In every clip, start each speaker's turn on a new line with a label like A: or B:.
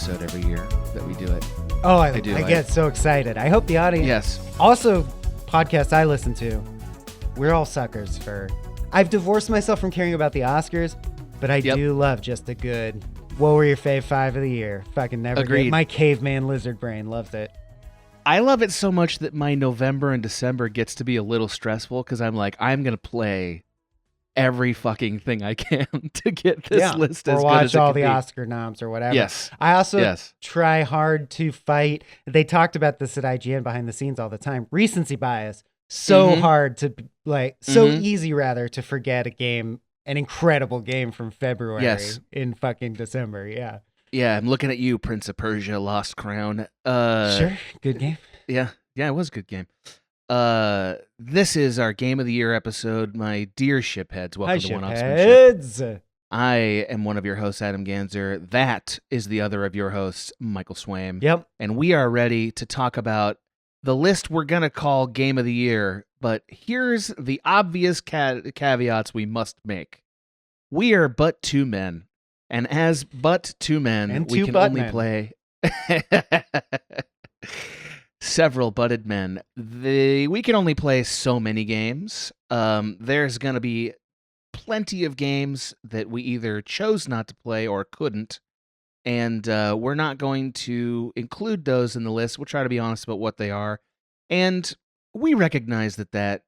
A: episode every year that we do it.
B: Oh, I get so excited. I hope the audience.
A: Yes.
B: Also, podcasts I listen to, we're all suckers for. I've divorced myself from caring about the Oscars, but I do love just a good. What were your fave 5 of the year? Fucking never.
A: Agreed.
B: My caveman lizard brain loves it.
A: I love it so much that my November and December gets to be a little stressful because I'm like, I'm gonna play every fucking thing I can to get this list as
B: or
A: good
B: watch
A: as it
B: all
A: can
B: the
A: be.
B: Oscar noms or whatever.
A: Yes.
B: I also try hard to fight. They talked about this at IGN behind the scenes all the time. Recency bias. So hard to so easy rather to forget an incredible game from February in fucking December. Yeah.
A: Yeah, I'm looking at you, Prince of Persia: Lost Crown.
B: Sure, good game.
A: Yeah, it was a good game. This is our Game of the Year episode. My dear shipheads, welcome to 1Upsmanship. I am one of your hosts, Adam Ganzer. That is the other of your hosts, Michael Swaim.
B: Yep.
A: And we are ready to talk about the list we're going to call Game of the Year. But here's the obvious caveats we must make. We are but two men. And as but two men, we can only play several butted men. We can only play so many games. There's going to be plenty of games that we either chose not to play or couldn't. And we're not going to include those in the list. We'll try to be honest about what they are. And we recognize that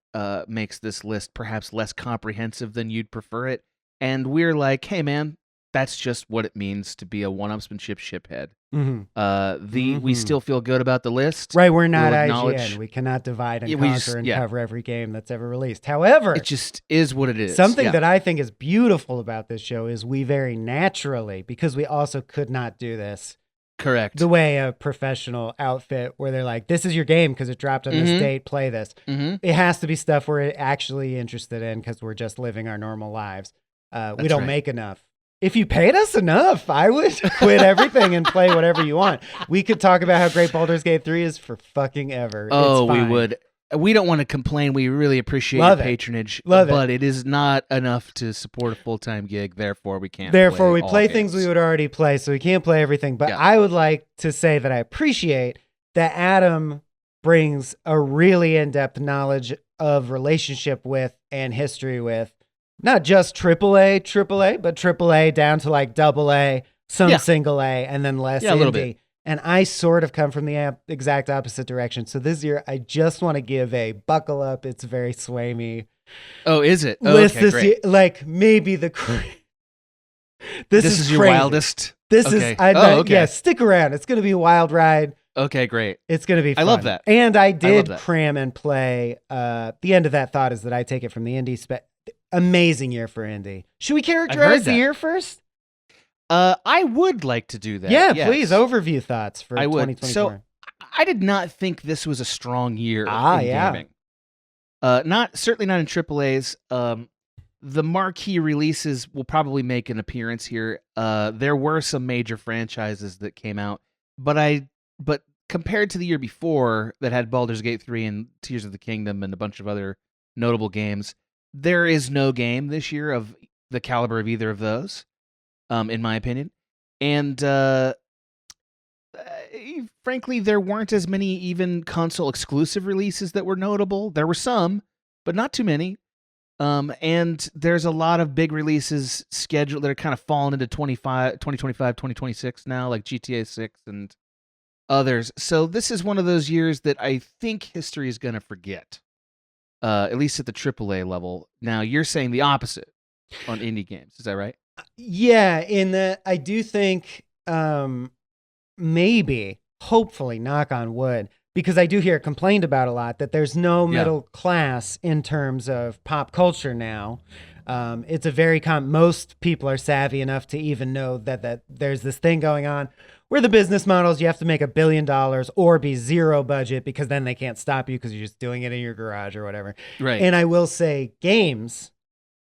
A: makes this list perhaps less comprehensive than you'd prefer it. And we're like, hey, man, that's just what it means to be a 1Upsmanship shiphead. We still feel good about the list.
B: Right, we're not IGN. We cannot divide and conquer and cover every game that's ever released. However,
A: it just is what it is.
B: Something that I think is beautiful about this show is we very naturally, because we also could not do this.
A: Correct.
B: The way a professional outfit where they're like, this is your game because it dropped on this date, play this. It has to be stuff we're actually interested in because we're just living our normal lives. We don't make enough. If you paid us enough, I would quit everything and play whatever you want. We could talk about how great Baldur's Gate 3 is for fucking ever.
A: Oh, we would. We don't want to complain. We really appreciate your patronage. But it is not enough to support a full-time gig. Therefore, we can't
B: we play things we would already play, so we can't play everything. But I would like to say that I appreciate that Adam brings a really in-depth knowledge of relationship with and history with not just AAA, but AAA down to like AA, some single A, and then less indie. A little bit. And I sort of come from the exact opposite direction. So this year, I just want to give a buckle up. It's very swamey.
A: Oh, is it?
B: Oh, list okay, this great. Year, like maybe the. This is
A: your wildest.
B: This is. Okay. Yeah, stick around. It's going to be a wild ride.
A: Okay, great.
B: It's going to be fun.
A: I love that.
B: And I did cram and play. The end of that thought is that I take it from the indie amazing year for indie. Should we characterize the year first?
A: I would like to do that.
B: Yeah, please. Overview thoughts for 2024.
A: So I did not think this was a strong year in gaming. Certainly not in AAAs. The marquee releases will probably make an appearance here. There were some major franchises that came out, but compared to the year before that had Baldur's Gate 3 and Tears of the Kingdom and a bunch of other notable games, there is no game this year of the caliber of either of those. In my opinion. And frankly, there weren't as many even console exclusive releases that were notable. There were some, but not too many. And there's a lot of big releases scheduled that are kind of falling into 2025, 2026 now, like GTA 6 and others. So this is one of those years that I think history is going to forget, at least at the AAA level. Now, you're saying the opposite on indie games. Is that right?
B: Yeah, in that I do think maybe, hopefully, knock on wood, because I do hear it complained about a lot that there's no middle class in terms of pop culture now. It's a very most people are savvy enough to even know that there's this thing going on where the business models, you have to make $1 billion or be zero budget because then they can't stop you because you're just doing it in your garage or whatever.
A: Right.
B: And I will say games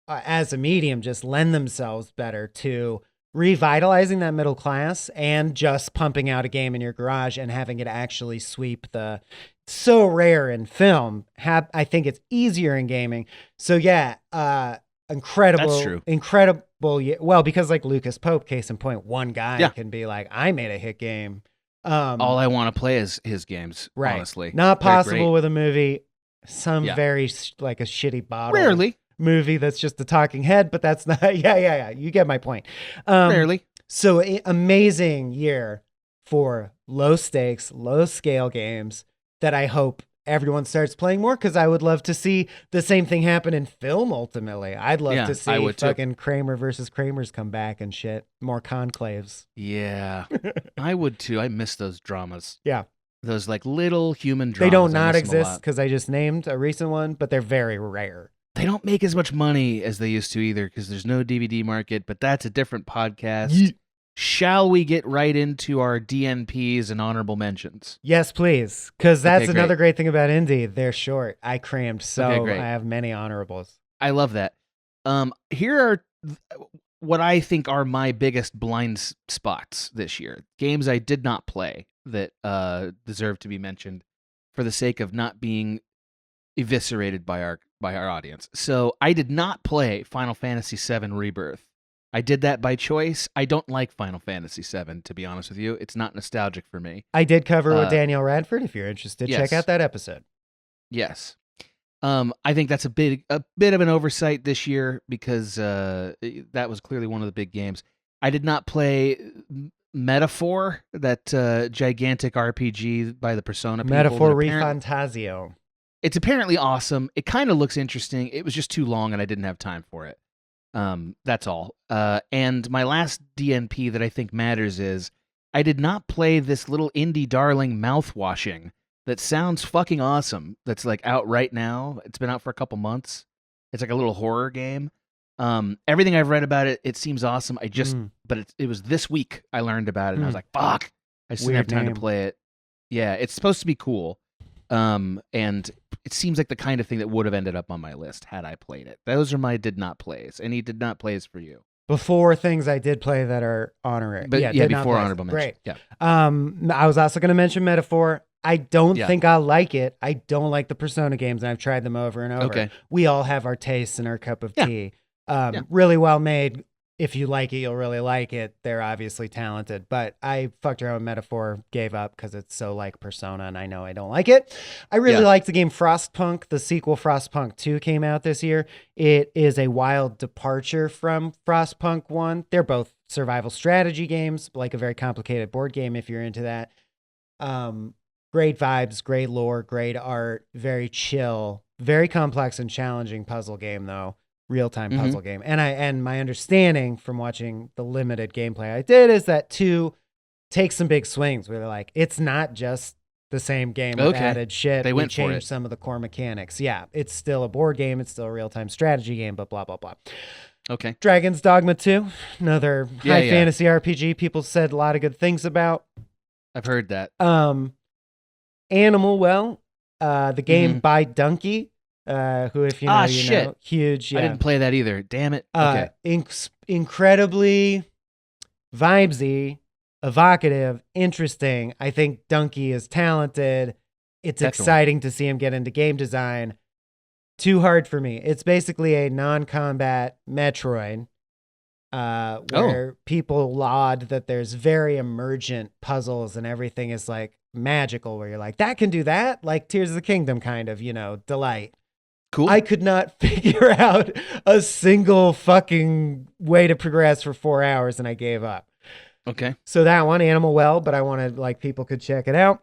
B: as a medium just lend themselves better to revitalizing that middle class and just pumping out a game in your garage and having it actually sweep the so rare in film. I think it's easier in gaming. So yeah, incredible.
A: That's true.
B: Incredible. well, because like Lucas Pope, case in point, one guy can be like, I made a hit game.
A: All I want to play is his games,
B: right.
A: honestly.
B: Not possible with a movie. Some very like a shitty bottle.
A: Rarely.
B: Movie that's just a talking head, but that's not. Yeah. You get my point.
A: Rarely.
B: So amazing year for low stakes, low scale games that I hope everyone starts playing more, because I would love to see the same thing happen in film ultimately. I'd love to see fucking Kramer versus Kramers come back and shit. More conclaves.
A: Yeah. I would too. I miss those dramas.
B: Yeah.
A: Those like little human dramas.
B: They don't not exist because I just named a recent one, but they're very rare.
A: They don't make as much money as they used to either, because there's no DVD market, but that's a different podcast. Shall we get right into our DNPs and honorable mentions?
B: Yes, please. Because that's another great thing about indie. They're short. I crammed, I have many honorables.
A: I love that. Here are what I think are my biggest blind spots this year. Games I did not play that deserve to be mentioned for the sake of not being eviscerated by our audience. So I did not play Final Fantasy VII Rebirth. I did that by choice. I don't like Final Fantasy VII, to be honest with you. It's not nostalgic for me.
B: I did cover with Danielle Radford. If you're interested, check out that episode.
A: Yes. I think that's a bit of an oversight this year, because that was clearly one of the big games. I did not play Metaphor, that gigantic RPG by the Persona people.
B: Metaphor Refantasio.
A: It's apparently awesome. It kind of looks interesting. It was just too long and I didn't have time for it. That's all. And my last DNP that I think matters is I did not play this little indie darling Mouthwashing that sounds fucking awesome. That's like out right now. It's been out for a couple months. It's like a little horror game. Everything I've read about it, it seems awesome. But it was this week I learned about it and I was like, fuck, I just didn't have time to play it. Yeah, it's supposed to be cool. And it seems like the kind of thing that would have ended up on my list had I played it. Those are my did not plays. Any did not plays for you?
B: Before things I did play that are honorary.
A: But yeah, before honorable mention.
B: Great. Yeah. I was also going to mention Metaphor. I don't think I'll like it. I don't like the Persona games, and I've tried them over and over.
A: Okay.
B: We all have our tastes and our cup of tea. Really well made. If you like it, you'll really like it. They're obviously talented, but I fucked around with Metaphor, gave up because it's so like Persona, and I know I don't like it. I really like the game Frostpunk. The sequel Frostpunk 2 came out this year. It is a wild departure from Frostpunk 1. They're both survival strategy games, like a very complicated board game if you're into that. Great vibes, great lore, great art, very chill, very complex and challenging puzzle game though. Real-time puzzle game. And my understanding from watching the limited gameplay I did is that 2 takes some big swings where they're like, it's not just the same game with added shit.
A: They went for it.
B: Changed some of the core mechanics. Yeah, it's still a board game. It's still a real-time strategy game, but blah, blah, blah.
A: Okay.
B: Dragon's Dogma 2, another high fantasy RPG people said a lot of good things about.
A: I've heard that.
B: Animal Well, the game by Dunkey. Who, if you know, know, huge. Yeah.
A: I didn't play that either. Damn it. Okay.
B: Incredibly vibesy, evocative, interesting. I think Dunkey is talented. It's exciting to see him get into game design. Too hard for me. It's basically a non-combat Metroid, where people laud that there's very emergent puzzles and everything is like magical, where you're like, that can do that, like Tears of the Kingdom kind of, delight.
A: Cool.
B: I could not figure out a single fucking way to progress for 4 hours and I gave up.
A: Okay.
B: So that one, Animal Well, but I wanted like people could check it out.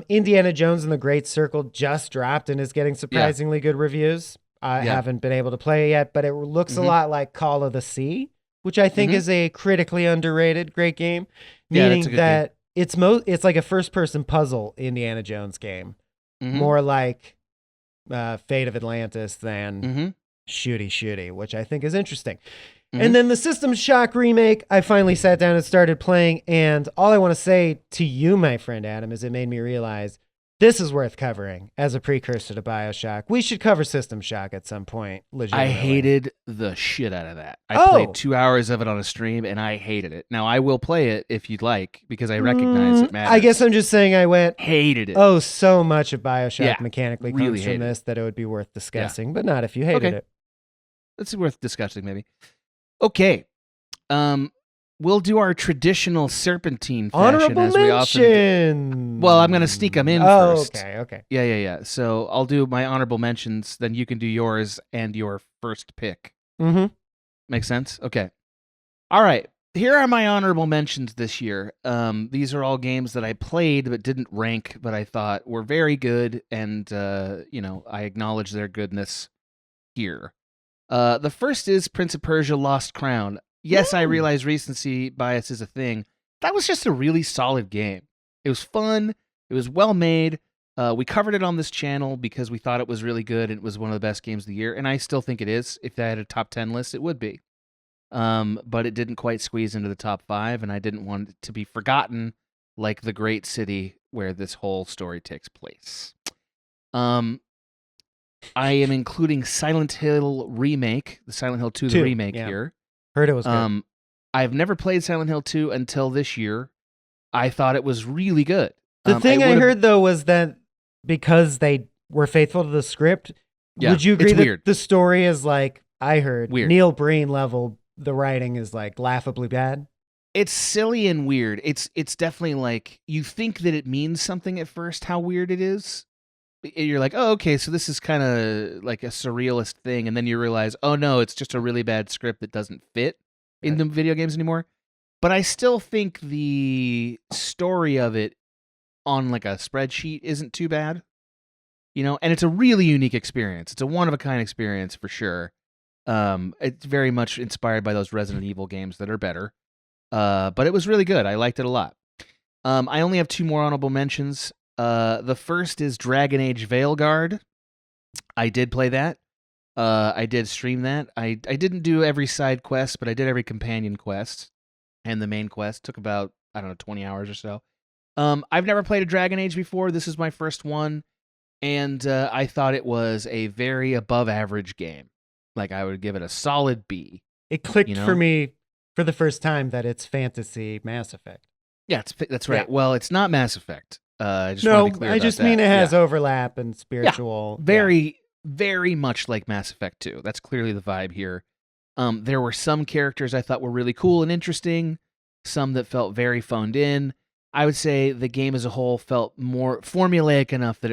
B: Indiana Jones and the Great Circle just dropped and is getting surprisingly good reviews. I haven't been able to play it yet, but it looks a lot like Call of the Sea, which I think is a critically underrated great game. Meaning that game. It's like a first-person puzzle Indiana Jones game. More like Fate of Atlantis than shooty, which I think is interesting. And then the System Shock remake, I finally sat down and started playing, and all I want to say to you, my friend Adam, is it made me realize this is worth covering as a precursor to BioShock. We should cover System Shock at some point, legitimately.
A: I hated the shit out of that. I played 2 hours of it on a stream, and I hated it. Now, I will play it if you'd like, because I recognize it matters.
B: I guess I'm just saying
A: hated it.
B: Oh, so much of BioShock mechanically comes from this that it would be worth discussing, but not if you hated it.
A: It's worth discussing, maybe. Okay. We'll do our traditional serpentine fashion
B: Honorable
A: as we often
B: mention.
A: Well, I'm going to sneak them in first.
B: Okay.
A: Yeah. So I'll do my honorable mentions, then you can do yours and your first pick.
B: Mm-hmm.
A: Make sense? Okay. All right. Here are my honorable mentions this year. These are all games that I played but didn't rank, but I thought were very good, and I acknowledge their goodness here. The first is Prince of Persia: Lost Crown. Yes, I realize recency bias is a thing. That was just a really solid game. It was fun. It was well made. We covered it on this channel because we thought it was really good. And it was one of the best games of the year, and I still think it is. If I had a top 10 list, it would be. But it didn't quite squeeze into the top 5, and I didn't want it to be forgotten like the great city where this whole story takes place. I am including Silent Hill Remake, the Silent Hill 2, the remake here.
B: Heard it was good.
A: I've never played Silent Hill 2 until this year. I thought it was really good.
B: The thing I heard, though, was that because they were faithful to the script, would you agree that the story is like, I heard, weird. Neil Breen level, the writing is like laughably bad?
A: It's silly and weird. It's definitely like, you think that it means something at first, how weird it is. You're like, oh, okay, so this is kind of like a surrealist thing, and then you realize, oh no, it's just a really bad script that doesn't fit into video games anymore. But I still think the story of it on like a spreadsheet isn't too bad, and it's a really unique experience. It's a one-of-a-kind experience for sure. It's very much inspired by those Resident Evil games that are better, but it was really good. I liked it a lot. I only have 2 more honorable mentions. The first is Dragon Age Veilguard. I did play that. I did stream that. I didn't do every side quest, but I did every companion quest. And the main quest took about, 20 hours or so. I've never played a Dragon Age before. This is my first one. And I thought it was a very above average game. Like, I would give it a solid B.
B: It clicked for me for the first time that it's fantasy Mass Effect.
A: Yeah, that's right. Yeah. Well, it's not Mass Effect. I just
B: mean it has overlap and spiritual.
A: Yeah, very much like Mass Effect 2. That's clearly the vibe here. There were some characters I thought were really cool and interesting, some that felt very phoned in. I would say the game as a whole felt more formulaic enough that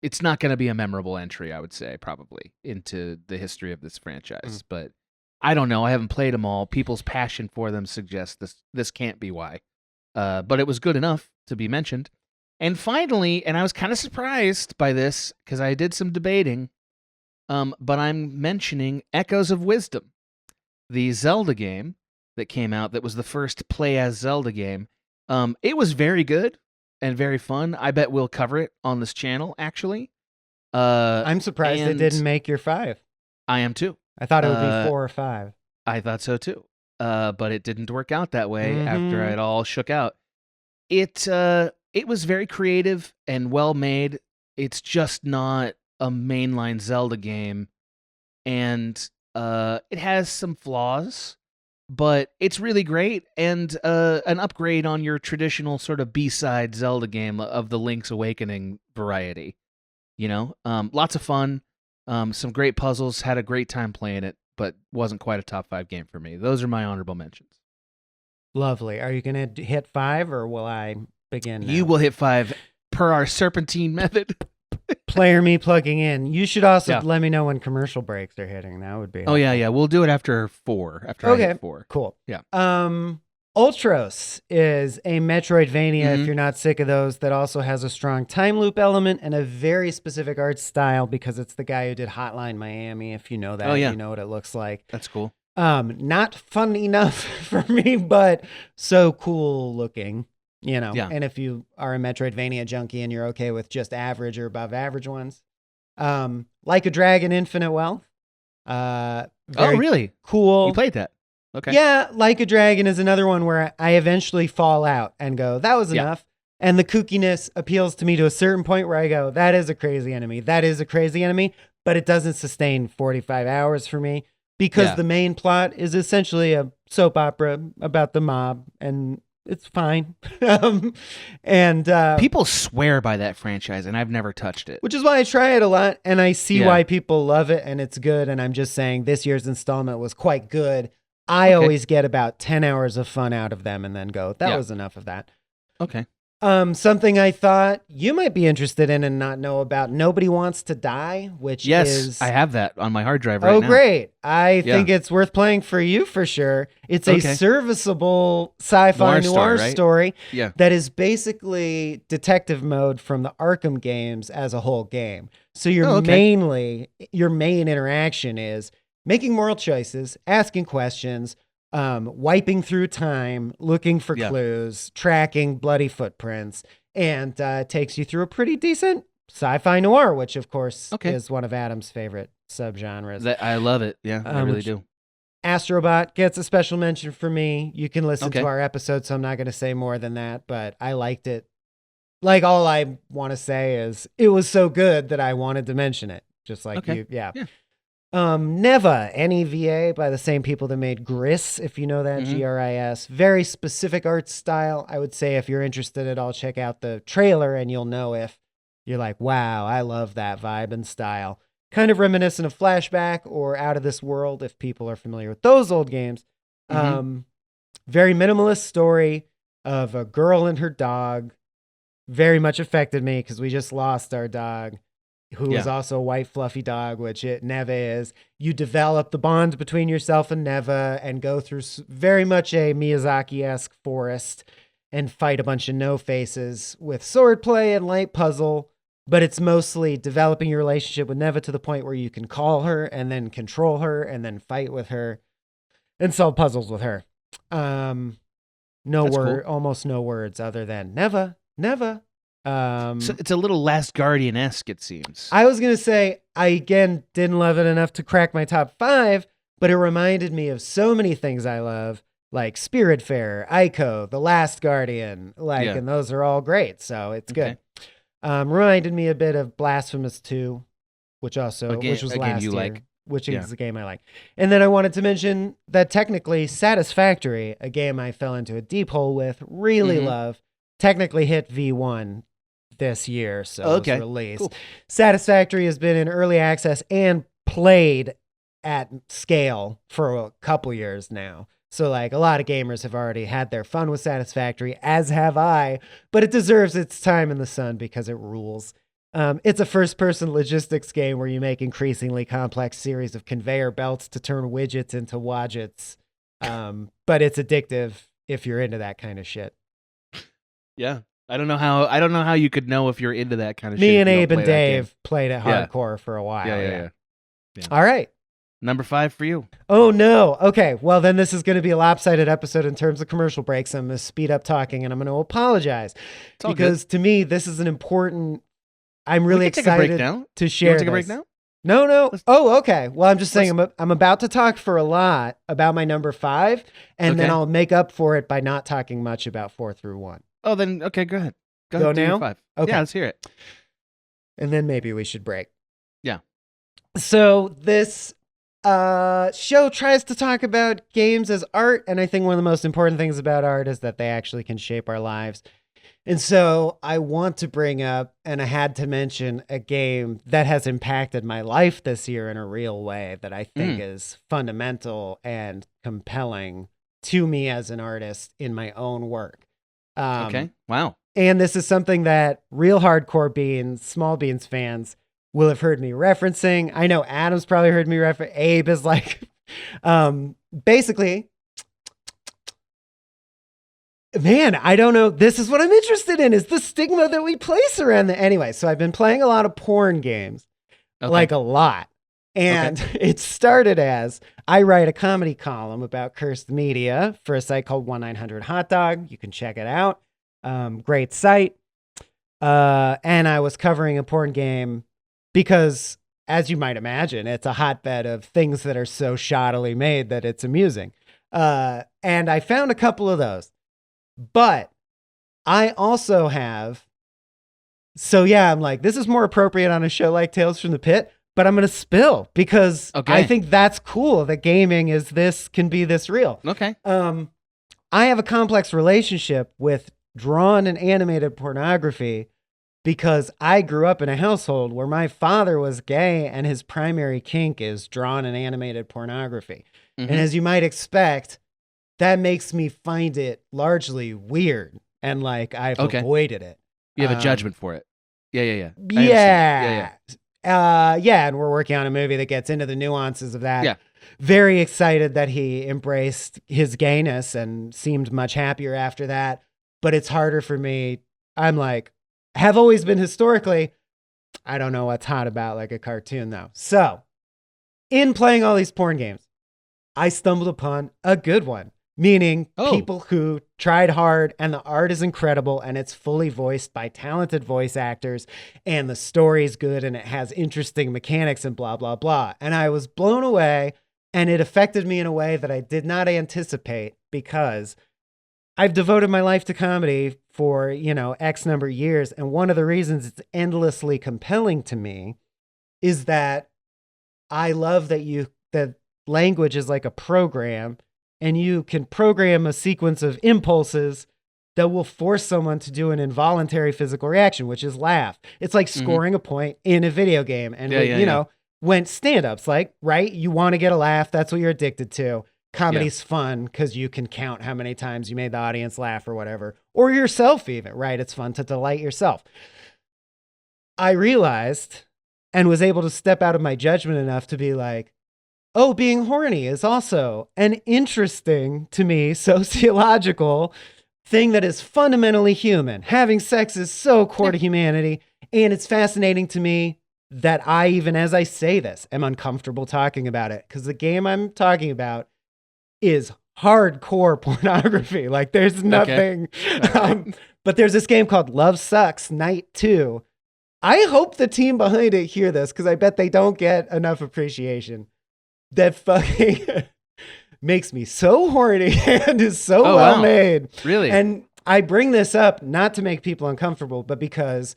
A: it's not going to be a memorable entry, I would say, probably, into the history of this franchise. But I don't know. I haven't played them all. People's passion for them suggests this can't be why. But it was good enough to be mentioned. And finally, and I was kind of surprised by this because I did some debating, but I'm mentioning Echoes of Wisdom, the Zelda game that came out that was the first play-as Zelda game. It was very good and very fun. I bet we'll cover it on this channel, actually.
B: I'm surprised it didn't make your 5.
A: I am too.
B: I thought it would be 4 or 5.
A: I thought so too. But it didn't work out that way after it all shook out. It was very creative and well made. It's just not a mainline Zelda game, and it has some flaws, but it's really great and an upgrade on your traditional sort of B-side Zelda game of the Link's Awakening variety. Lots of fun, some great puzzles. Had a great time playing it, but wasn't quite a top 5 game for me. Those are my honorable mentions.
B: Lovely. Are you going to hit 5 or will I begin now?
A: You will hit 5 per our serpentine method.
B: Player me plugging in. You should also let me know when commercial breaks are hitting. That would be helpful.
A: Oh, yeah. We'll do it after 4. After I hit 4.
B: Cool.
A: Yeah.
B: Ultros is a Metroidvania, if you're not sick of those, that also has a strong time loop element and a very specific art style because it's the guy who did Hotline Miami. If you know that, you know what it looks like.
A: That's cool.
B: Not fun enough for me, but so cool looking, And if you are a Metroidvania junkie and you're okay with just average or above average ones, Like a Dragon, Infinite Wealth.
A: Oh, really?
B: Cool.
A: You played that? Okay.
B: Yeah, Like a Dragon is another one where I eventually fall out and go, that was enough. And the kookiness appeals to me to a certain point where I go, that is a crazy enemy. That is a crazy enemy, but it doesn't sustain 45 hours for me. Because the main plot is essentially a soap opera about the mob and It's fine. And
A: people swear by that franchise, and I've never touched it.
B: Which is why I try it a lot, and I see
A: Yeah.
B: why people love it, and it's good. And I'm just saying this year's installment was quite good. I always get about 10 hours of fun out of them and then go, that was enough of that.
A: Okay.
B: Something I thought you might be interested in and not know about, Nobody Wants to Die, which is...
A: I have that on my hard drive right now.
B: Oh, great. I think it's worth playing for you for sure. It's a serviceable sci-fi noir story that is basically detective mode from the Arkham games as a whole game. So your main interaction is making moral choices, asking questions, wiping through time, looking for clues, tracking bloody footprints, and takes you through a pretty decent sci-fi noir, which of course is one of Adam's favorite subgenres.
A: I love it. Yeah, I really do.
B: Astrobot gets a special mention for me. You can listen to our episode, so I'm not going to say more than that, but I liked it. Like, all I want to say is it was so good that I wanted to mention it. Just like you. Yeah. Neva, N-E-V-A, by the same people that made Gris, if you know that, G-R-I-S. Very specific art style. I would say if you're interested at all, check out the trailer and you'll know if you're like, wow, I love that vibe and style. Kind of reminiscent of Flashback or Out of This World, if people are familiar with those old games. Very minimalist story of a girl and her dog. Very much affected me because we just lost our dog, who is also a white fluffy dog, which Neva is. You develop the bond between yourself and Neva and go through very much a Miyazaki-esque forest and fight a bunch of no-faces with swordplay and light puzzle, but it's mostly developing your relationship with Neva to the point where you can call her and then control her and then fight with her and solve puzzles with her. Almost no words other than Neva.
A: So it's a little Last Guardian-esque, it seems.
B: I was going to say, I, again, didn't love it enough to crack my top 5, but it reminded me of so many things I love, like Spiritfarer, Ico, The Last Guardian, and those are all great, so it's good. Reminded me a bit of Blasphemous 2, which was last year, which is a game I like. And then I wanted to mention that technically Satisfactory, a game I fell into a deep hole with, really love, technically hit V1 this year, so it was released. Cool. Satisfactory has been in early access and played at scale for a couple years now. So like a lot of gamers have already had their fun with Satisfactory, as have I, but it deserves its time in the sun because it rules. It's a first-person logistics game where you make increasingly complex series of conveyor belts to turn widgets into wadgets. But it's addictive if you're into that kind of shit.
A: Yeah. I don't know how you could know if you're into that kind of shit.
B: Me and Abe and Dave played it hardcore for a while.
A: Yeah.
B: All right.
A: Number 5 for you.
B: Oh, no. Okay. Well, then this is going to be a lopsided episode in terms of commercial breaks. I'm going to speed up talking and I'm going to apologize. Because to me, this is an important... I'm really excited to share
A: this. Take a break now?
B: No. Oh, okay. Well, I'm just saying I'm about to talk for a lot about my number 5, and then I'll make up for it by not talking much about 4 through 1.
A: Oh, then, okay, go ahead.
B: Go
A: ahead,
B: now?
A: 5.
B: Okay.
A: Yeah, let's hear it.
B: And then maybe we should break.
A: Yeah.
B: So this show tries to talk about games as art, and I think one of the most important things about art is that they actually can shape our lives. And so I want to bring up, and I had to mention, a game that has impacted my life this year in a real way that I think is fundamental and compelling to me as an artist in my own work.
A: Okay. Wow.
B: And this is something that real hardcore Small Beans fans will have heard me referencing. I know Adam's probably heard me reference. Abe is like, basically, man, I don't know. This is what I'm interested in, is the stigma that we place around the... Anyway, so I've been playing a lot of porn games, like a lot. And it started as I write a comedy column about cursed media for a site called 1-900-HOT-DOG. You can check it out. Great site. And I was covering a porn game because, as you might imagine, it's a hotbed of things that are so shoddily made that it's amusing. And I found a couple of those. But I also have... So yeah, I'm like, this is more appropriate on a show like Tales from the Pit. But I'm going to spill because I think that's cool that gaming can be this real.
A: Okay.
B: I have a complex relationship with drawn and animated pornography because I grew up in a household where my father was gay and his primary kink is drawn and animated pornography.
A: Mhm.
B: And as you might expect, that makes me find it largely weird and like I've avoided it.
A: You have a judgment for it. Yeah.
B: Yeah, and we're working on a movie that gets into the nuances of that.
A: Yeah.
B: Very excited that he embraced his gayness and seemed much happier after that. But it's harder for me. I'm like, have always been historically. I don't know what's hot about like a cartoon though. So in playing all these porn games, I stumbled upon a good one, meaning people who tried hard and the art is incredible and it's fully voiced by talented voice actors and the story is good and it has interesting mechanics and blah, blah, blah. And I was blown away and it affected me in a way that I did not anticipate because I've devoted my life to comedy for, X number of years. And one of the reasons it's endlessly compelling to me is that I love that language is like a program and you can program a sequence of impulses that will force someone to do an involuntary physical reaction, which is laugh. It's like scoring a point in a video game. And, when stand-ups, like, right, you want to get a laugh. That's what you're addicted to. Comedy's fun because you can count how many times you made the audience laugh or whatever, or yourself even, right? It's fun to delight yourself. I realized and was able to step out of my judgment enough to be like, oh, being horny is also an interesting, to me, sociological thing that is fundamentally human. Having sex is so core to humanity. And it's fascinating to me that I, even as I say this, am uncomfortable talking about it because the game I'm talking about is hardcore pornography. Like there's nothing, but there's this game called Love Sucks Night 2. I hope the team behind it hear this because I bet they don't get enough appreciation. That fucking makes me so horny and is so well made.
A: Really?
B: And I bring this up not to make people uncomfortable, but because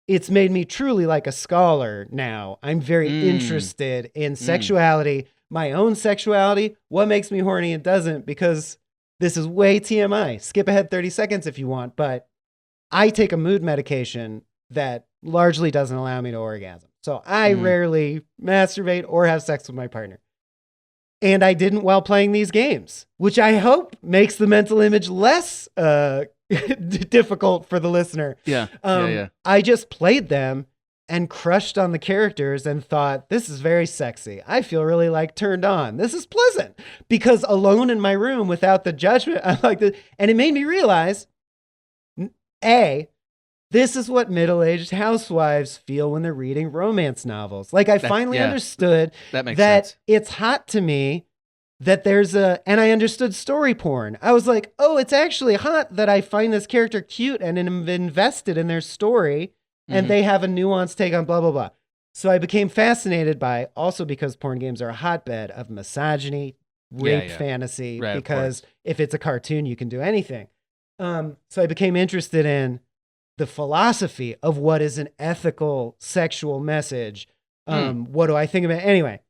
B: it's made me truly like a scholar now. I'm very interested in sexuality, my own sexuality, what makes me horny and doesn't, because this is way TMI. Skip ahead 30 seconds if you want, but I take a mood medication that largely doesn't allow me to orgasm. So I rarely masturbate or have sex with my partner. And I didn't while playing these games, which I hope makes the mental image less difficult for the listener.
A: Yeah.
B: I just played them and crushed on the characters and thought, this is very sexy. I feel really like turned on. This is pleasant because alone in my room without the judgment, I like this. And it made me realize, this is what middle-aged housewives feel when they're reading romance novels. Like I finally understood that it's hot to me that and I understood story porn. I was like, oh, it's actually hot that I find this character cute and am invested in their story and they have a nuanced take on blah, blah, blah. So I became fascinated by, also because porn games are a hotbed of misogyny, rape fantasy, right, because if it's a cartoon, you can do anything. So I became interested in the philosophy of what is an ethical sexual message. What do I think about it? Anyway,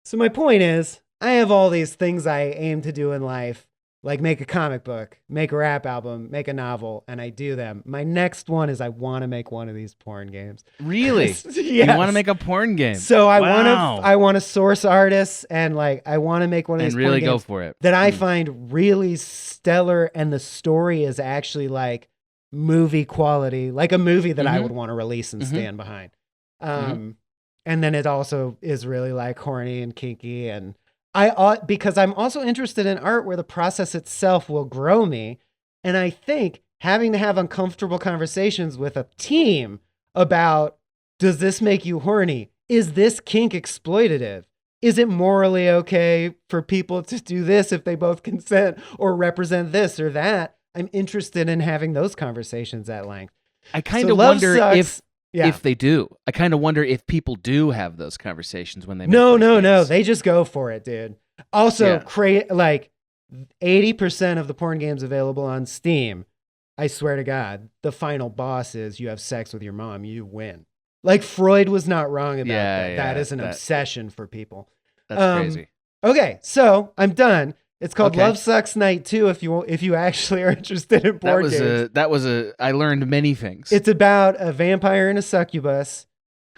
B: so my point is, I have all these things I aim to do in life, like make a comic book, make a rap album, make a novel, and I do them. My next one is I want to make one of these porn games.
A: Really?
B: Yes.
A: You want to make a porn game?
B: So I want to source artists and like I want to make one of these
A: and really
B: porn
A: go
B: games
A: for it.
B: that I find really stellar, and the story is actually like movie quality, like a movie that I would want to release and stand behind. And then it also is really like horny and kinky, and because I'm also interested in art where the process itself will grow me. And I think having to have uncomfortable conversations with a team about, does this make you horny? Is this kink exploitative? Is it morally okay for people to do this if they both consent or represent this or that? I'm interested in having those conversations at length.
A: I kind of wonder if they do. I kind of wonder if people do have those conversations when they make
B: No. They just go for it, dude. Also, create like 80% of the porn games available on Steam. I swear to God, the final boss is you have sex with your mom, you win. Like Freud was not wrong about that. That is an obsession for people.
A: That's crazy.
B: Okay, so I'm done. It's called
A: Okay.
B: Love Sucks Night 2 if you actually are interested in board games.
A: I learned many things.
B: It's about a vampire and a succubus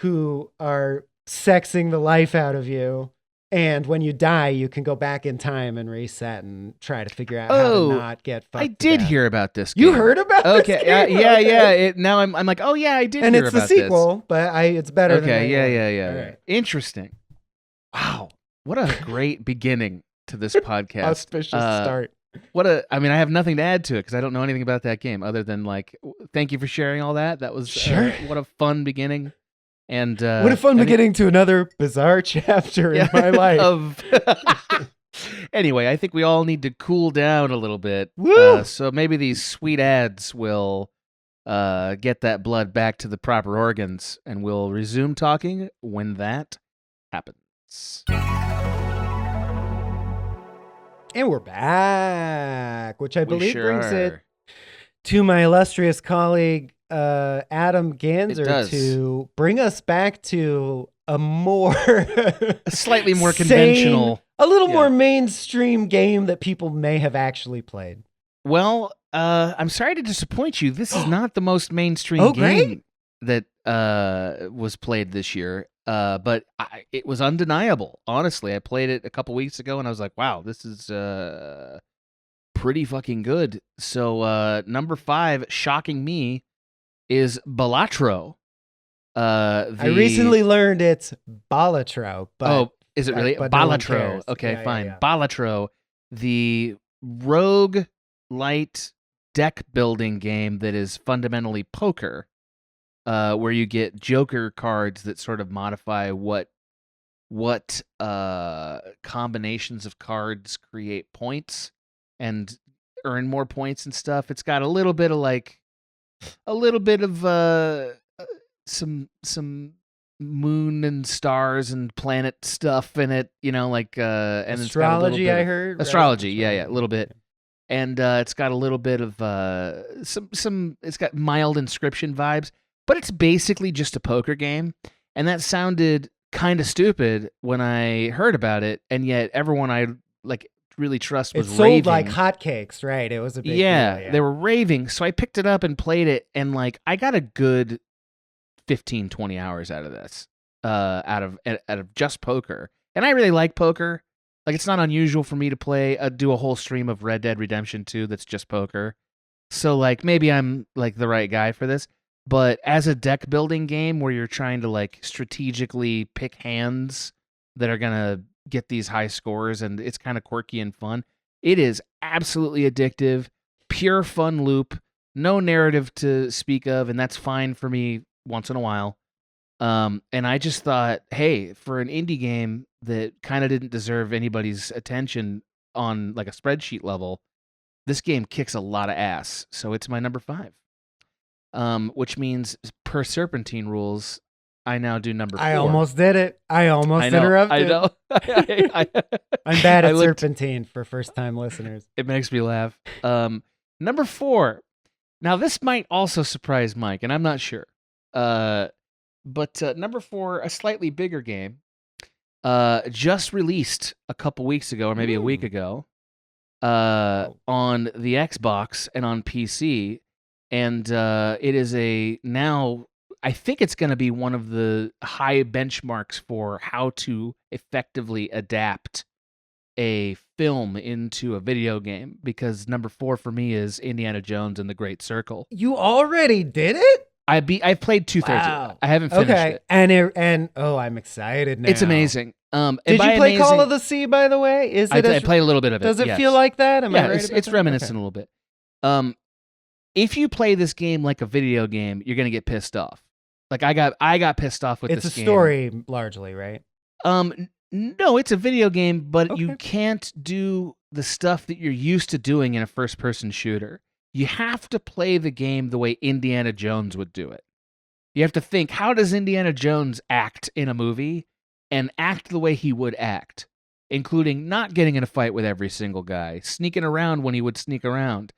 B: who are sexing the life out of you. And when you die, you can go back in time and reset and try to figure out how to not get fucked.
A: I did hear about this game.
B: You heard about this game?
A: Yeah. Now I'm like, oh yeah, I did
B: and
A: hear
B: it's
A: about
B: the sequel, but it's better than
A: yeah.
B: Right.
A: Interesting. Wow. What a great beginning to this podcast.
B: Auspicious start.
A: I mean, I have nothing to add to it because I don't know anything about that game other than like, thank you for sharing all that. That was
B: sure.
A: What a fun beginning. And
B: what a fun beginning to another bizarre chapter in my life.
A: Anyway, I think we all need to cool down a little bit.
B: Woo!
A: So maybe these sweet ads will get that blood back to the proper organs, and we'll resume talking when that happens.
B: And we're back, which I believe brings
A: are.
B: it to my illustrious colleague, Adam Ganzer, to bring us back to a
A: slightly more conventional,
B: a little more mainstream game that people may have actually played.
A: Well, I'm sorry to disappoint you. This is not the most mainstream game that was played this year. But it was undeniable. Honestly, I played it a couple weeks ago, and I was like, "Wow, this is pretty fucking good." So, number 5, shocking me, is Balatro.
B: I recently learned it's Balatro. But
A: is it really Balatro? Okay, fine. Yeah. Balatro, the rogue light deck building game that is fundamentally poker. Where you get Joker cards that sort of modify what combinations of cards create points and earn more points and stuff. It's got a little bit of some moon and stars and planet stuff in it, like and
B: astrology. I heard
A: astrology, right? a little bit. And it's got a little bit of some. It's got mild Inscription vibes. But it's basically just a poker game, and that sounded kind of stupid when I heard about it, and yet everyone I really trust was raving.
B: It sold like hotcakes, right? It was a big deal, yeah.
A: They were raving, so I picked it up and played it, and I got a good 15, 20 hours out of this, out of just poker. And I really like poker. It's not unusual for me to do a whole stream of Red Dead Redemption 2 that's just poker. So maybe I'm the right guy for this. But as a deck building game where you're trying to strategically pick hands that are going to get these high scores, and it's kind of quirky and fun, it is absolutely addictive, pure fun loop, no narrative to speak of, and that's fine for me once in a while. And I just thought, hey, for an indie game that kind of didn't deserve anybody's attention on a spreadsheet level, this game kicks a lot of ass. So it's my number 5. Which means per Serpentine rules, I now do number 4.
B: I almost did it. I almost interrupted.
A: I know.
B: I'm bad at Serpentine for first-time listeners.
A: It makes me laugh. Number 4. Now, this might also surprise Mike, and I'm not sure. But number 4, a slightly bigger game, just released a couple weeks ago, or maybe a week ago, on the Xbox and on PC. And it is I think it's going to be one of the high benchmarks for how to effectively adapt a film into a video game, because number 4 for me is Indiana Jones and the Great Circle.
B: You already did it?
A: I've played 2/3 of it. I haven't finished it.
B: And I'm excited now.
A: It's amazing.
B: Did you play Call of the Sea, by the way?
A: I played a little bit of it.
B: Does it feel like that? Am I right?
A: It's reminiscent a little bit. If you play this game like a video game, you're gonna get pissed off. I got pissed off with this game.
B: It's a story largely, right?
A: No, it's a video game, but you can't do the stuff that you're used to doing in a first-person shooter. You have to play the game the way Indiana Jones would do it. You have to think, how does Indiana Jones act in a movie, and act the way he would act, including not getting in a fight with every single guy, sneaking around when he would sneak around.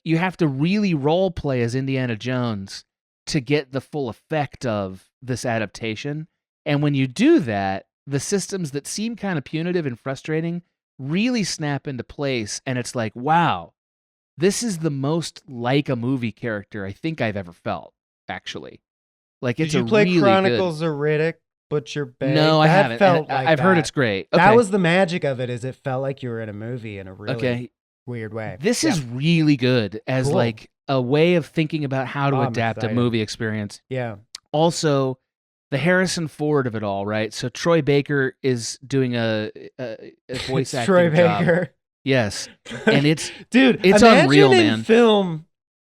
A: You have to really role play as Indiana Jones to get the full effect of this adaptation. And when you do that, the systems that seem kind of punitive and frustrating really snap into place, and it's like, wow, this is the most like a movie character I think I've ever felt, actually. Like,
B: Did
A: it's
B: you
A: a
B: play
A: really
B: Chronicles of Riddick, Butcher Bay?
A: No, I haven't.
B: Felt like
A: I've heard it's great. Okay.
B: That was the magic of it, is it felt like you were in a movie in a really weird way.
A: This is really good as like a way of thinking about how to adapt a movie experience.
B: Yeah.
A: Also, the Harrison Ford of it all, right? So Troy Baker is doing a voice acting
B: Troy
A: job.
B: Baker.
A: Yes. And it's
B: dude,
A: it's unreal, man.
B: Film,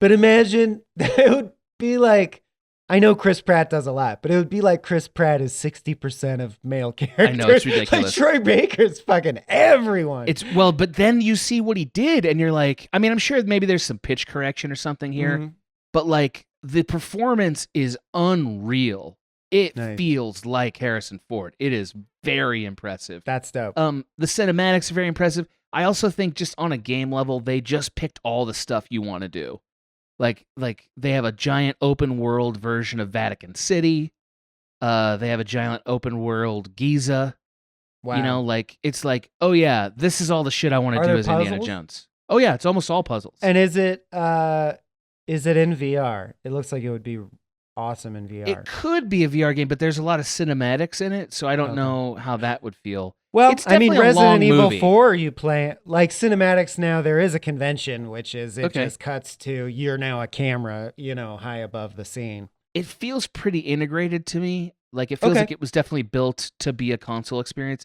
B: but imagine it would be like, I know Chris Pratt does a lot, but it would be like Chris Pratt is 60% of male characters.
A: I know, it's ridiculous.
B: Like Troy Baker's fucking everyone.
A: But then you see what he did, and you're like, I mean, I'm sure maybe there's some pitch correction or something here, but like the performance is unreal. It feels like Harrison Ford. It is very impressive.
B: That's dope.
A: The cinematics are very impressive. I also think just on a game level, they just picked all the stuff you want to do. Like they have a giant open world version of Vatican City. They have a giant open world Giza. Wow. You know, like it's like, oh yeah, this is all the shit I want to do as puzzles? Indiana Jones. Oh yeah, it's almost all puzzles.
B: And is it in VR? It looks like it would be awesome in VR.
A: It could be a VR game, but there's a lot of cinematics in it, so I don't know how that would feel.
B: Well, I mean, Resident Evil 4, you play like cinematics now. There is a convention, which is it just cuts to you're now a camera, high above the scene.
A: It feels pretty integrated to me. Like it feels like it was definitely built to be a console experience.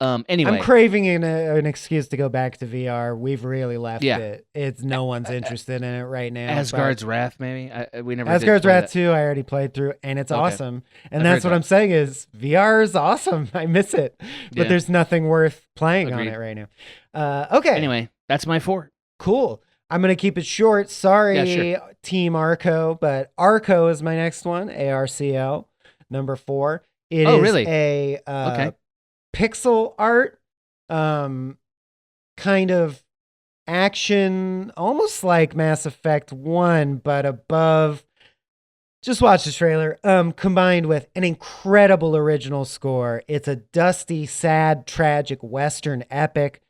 A: Anyway,
B: I'm craving an excuse to go back to VR. We've really left it. It's no one's interested in it right now.
A: Asgard's Wrath, maybe. We never.
B: Asgard's Wrath 2. I already played through, and it's awesome. And that's what I'm saying is VR is awesome. I miss it, but there's nothing worth playing on it right now. Okay.
A: Anyway, that's my 4.
B: Cool. I'm gonna keep it short. Sorry, Team Arco, but Arco is my next one. ARCO, number 4. It is
A: really?
B: a pixel art, kind of action, almost like Mass Effect 1, but above. Just watch the trailer. Combined with an incredible original score. It's a dusty, sad, tragic Western epic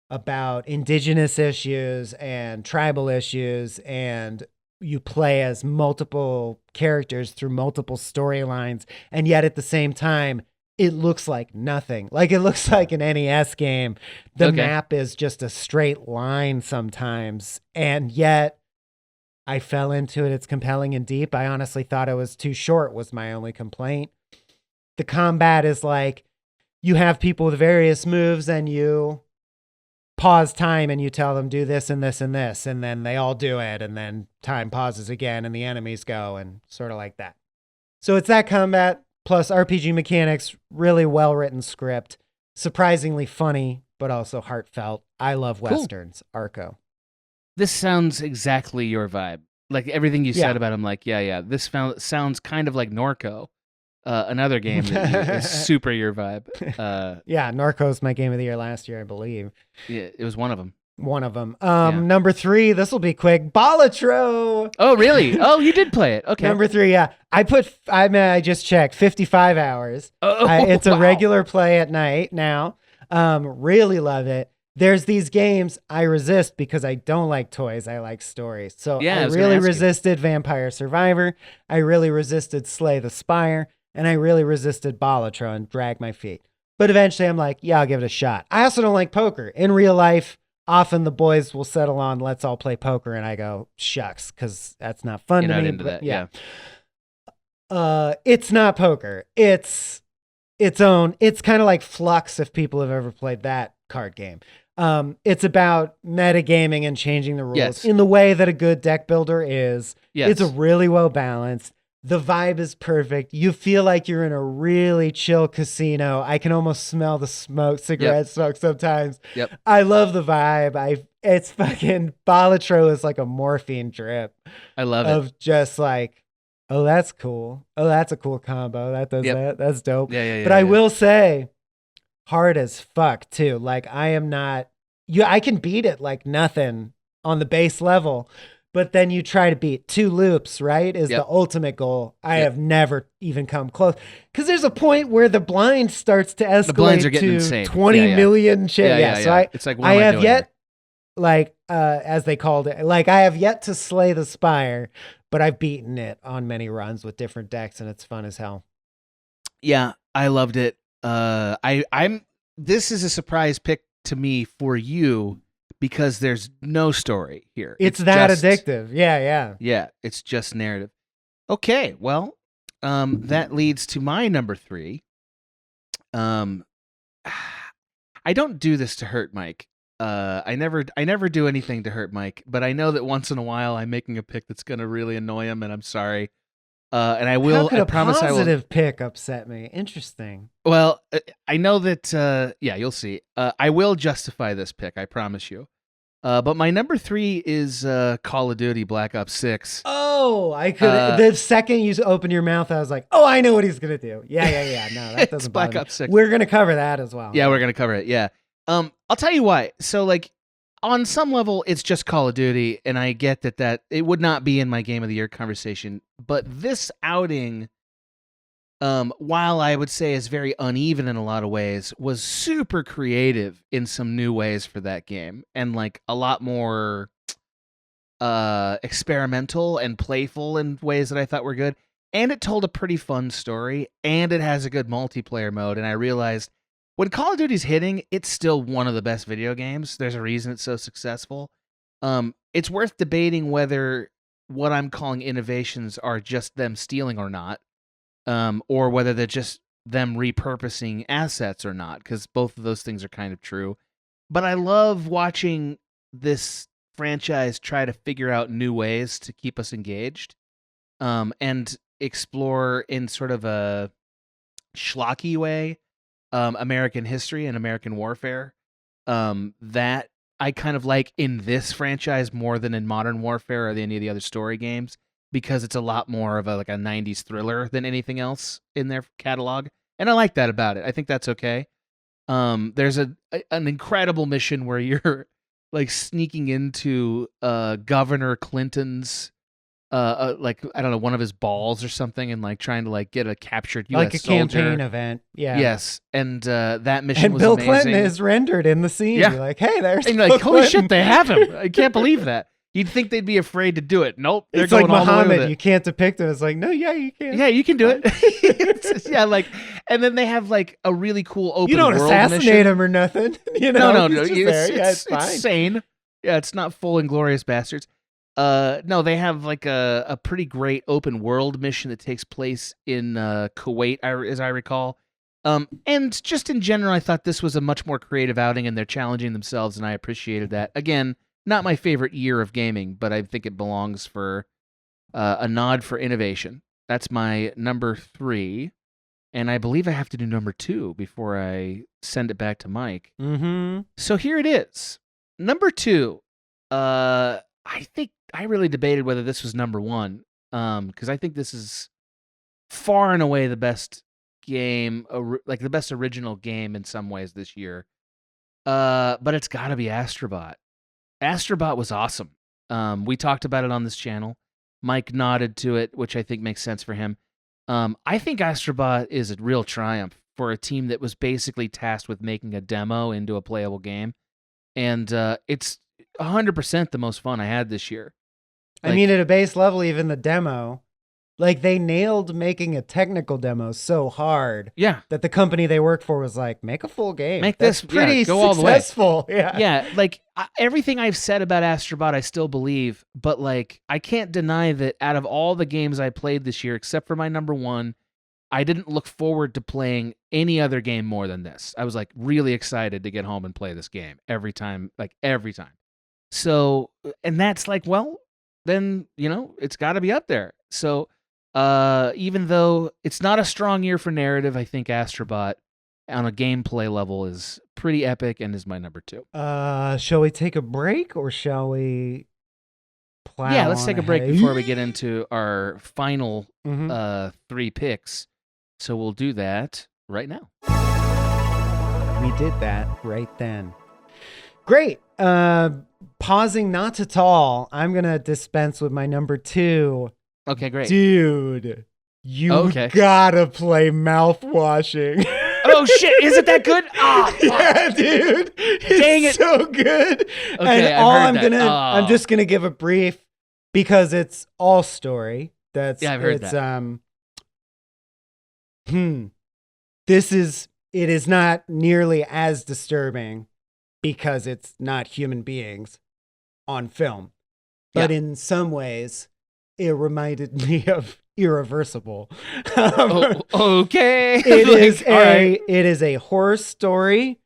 B: about indigenous issues and tribal issues, and you play as multiple characters through multiple storylines, and yet at the same time, it looks like nothing. Like it looks like an NES game. The map is just a straight line sometimes. And yet I fell into it. It's compelling and deep. I honestly thought it was too short was my only complaint. The combat is like you have people with various moves and you pause time and you tell them do this and this and this. And then they all do it. And then time pauses again and the enemies go and sort of like that. So it's that combat. Plus RPG mechanics, really well-written script, surprisingly funny, but also heartfelt. I love Westerns, Arco.
A: This sounds exactly your vibe. Like everything you said about him, like, this sounds kind of like Norco, another game that is super your vibe.
B: Norco's my game of the year last year, I believe.
A: Yeah, it was one of them.
B: One of them. Number 3, this will be quick. Balatro.
A: Oh, really? Oh, you did play it. Okay.
B: Number 3, yeah. I just checked 55 hours. It's a regular play at night now. Really love it. There's these games I resist because I don't like toys. I like stories. So I really resisted Vampire Survivor. I really resisted Slay the Spire. And I really resisted Balatro and Drag My Feet. But eventually I'm like, I'll give it a shot. I also don't like poker. In real life, often the boys will settle on, let's all play poker. And I go, shucks, because that's not fun to me.
A: You're not into that, yeah.
B: It's not poker. It's its own. It's kind of like Flux, if people have ever played that card game. It's about metagaming and changing the rules in the way that a good deck builder is. Yes. It's a really well balanced. The vibe is perfect. You feel like you're in a really chill casino. I can almost smell the cigarette smoke sometimes.
A: Yep.
B: I love the vibe. It's fucking Balatro is like a morphine drip.
A: I love it.
B: Of just like, oh, that's cool. Oh, that's a cool combo. That does that. That's dope. But I will say, hard as fuck too. Like I am not. I can beat it like nothing on the base level. but then you try to beat 2 loops, right? Is
A: Yep.
B: the ultimate goal. I have never even come close. Because there's a point where the blind starts to escalate
A: The blinds are getting
B: to
A: insane.
B: 20 million shit. So
A: it's like, what
B: I
A: am
B: have
A: doing
B: yet,
A: here?
B: like, as they called it, like, I have yet to slay the Spire, but I've beaten it on many runs with different decks, and it's fun as hell.
A: Yeah, I loved it. This is a surprise pick to me for you because there's no story here.
B: It's that addictive. Yeah.
A: Yeah, it's just narrative. Okay, well, that leads to my number 3. I don't do this to hurt Mike. I never do anything to hurt Mike, but I know that once in a while I'm making a pick that's gonna really annoy him, and I'm sorry. And I will.
B: How could
A: I promise I will.
B: positive pick upset me? Interesting.
A: Well, I know that. Yeah, you'll see. I will justify this pick. I promise you. But my number 3 is Call of Duty Black Ops 6.
B: Oh, I could. The second you open your mouth, I was like, "Oh, I know what he's gonna do." Yeah. No, that doesn't
A: Black
B: bother me.
A: Ops 6.
B: We're gonna cover that as well.
A: Yeah, we're gonna cover it. Yeah. I'll tell you why. So, like, on some level, it's just Call of Duty, and I get that it would not be in my Game of the Year conversation. But this outing, while I would say is very uneven in a lot of ways, was super creative in some new ways for that game, and like a lot more experimental and playful in ways that I thought were good. And it told a pretty fun story, and it has a good multiplayer mode. And I realized when Call of Duty's hitting, it's still one of the best video games. There's a reason it's so successful. It's worth debating whether what I'm calling innovations are just them stealing or not, or whether they're just them repurposing assets or not, because both of those things are kind of true. But I love watching this franchise try to figure out new ways to keep us engaged, and explore in sort of a schlocky way American history and American warfare, that I kind of like in this franchise more than in Modern Warfare or any of the other story games, because it's a lot more of a 90s thriller than anything else in their catalog, and I like that about it. I think that's okay. There's an incredible mission where you're like sneaking into Governor Clinton's like, I don't know, one of his balls or something, and like trying to like get a captured U.S.
B: like a
A: soldier.
B: campaign event. Yeah.
A: Yes, and that mission
B: And
A: was
B: Bill
A: amazing.
B: Clinton is rendered in the scene.
A: Yeah.
B: You're like, hey, there's
A: and
B: Bill
A: you're like, holy
B: Clinton.
A: shit, they have him! I can't believe that. You'd think they'd be afraid to do it. Nope, they're
B: It's
A: going
B: like
A: all the way with
B: Muhammad.
A: it.
B: You can't depict him. It's like, no, yeah, you can.
A: Yeah, you can do it. Yeah, like, and then they have like a really cool open
B: You don't
A: world
B: assassinate
A: mission.
B: him or nothing. You know,
A: No.
B: he's just there. Yeah, it's
A: It's
B: fine.
A: sane. Yeah, it's not full Inglorious Bastards. No, they have like a pretty great open world mission that takes place in Kuwait, as I recall. And just in general, I thought this was a much more creative outing, and they're challenging themselves, and I appreciated that. Again, not my favorite year of gaming, but I think it belongs for a nod for innovation. That's my number 3, and I believe I have to do number 2 before I send it back to Mike.
B: Mm-hmm.
A: So here it is. Number 2. I think I really debated whether this was number 1, because I think this is far and away the best game, like the best original game in some ways this year. But it's got to be Astrobot. Astrobot was awesome. We talked about it on this channel. Mike nodded to it, which I think makes sense for him. I think Astrobot is a real triumph for a team that was basically tasked with making a demo into a playable game. And it's 100% the most fun I had this year.
B: I mean, at a base level, even the demo, like they nailed making a technical demo so hard.
A: Yeah.
B: That the company they work for was like, make a full game.
A: Make
B: That's
A: this
B: pretty
A: go all the way.
B: successful. Yeah.
A: Yeah, like everything I've said about Astrobot, I still believe, but like I can't deny that out of all the games I played this year, except for my number 1, I didn't look forward to playing any other game more than this. I was like really excited to get home and play this game every time. So, and that's like, well, then, it's got to be up there. So, even though it's not a strong year for narrative, I think Astrobot on a gameplay level is pretty epic and is my number 2.
B: Shall we take a break or shall we plow
A: Yeah, let's
B: on
A: take a break
B: ahead?
A: before we get into our final
B: Mhm.
A: 3 picks. So we'll do that right now.
B: We did that right then. Great. Pausing not at all. I'm going to dispense with my number 2.
A: Okay, great.
B: Dude, you gotta play mouthwashing.
A: Oh shit, is it that good? Oh,
B: yeah, dude.
A: Dang
B: it's so good.
A: Okay,
B: I'm just gonna give a brief because it's all story.
A: I've heard that.
B: It is not nearly as disturbing because it's not human beings on film. But in some ways, it reminded me of Irreversible.
A: Okay.
B: It is a horror story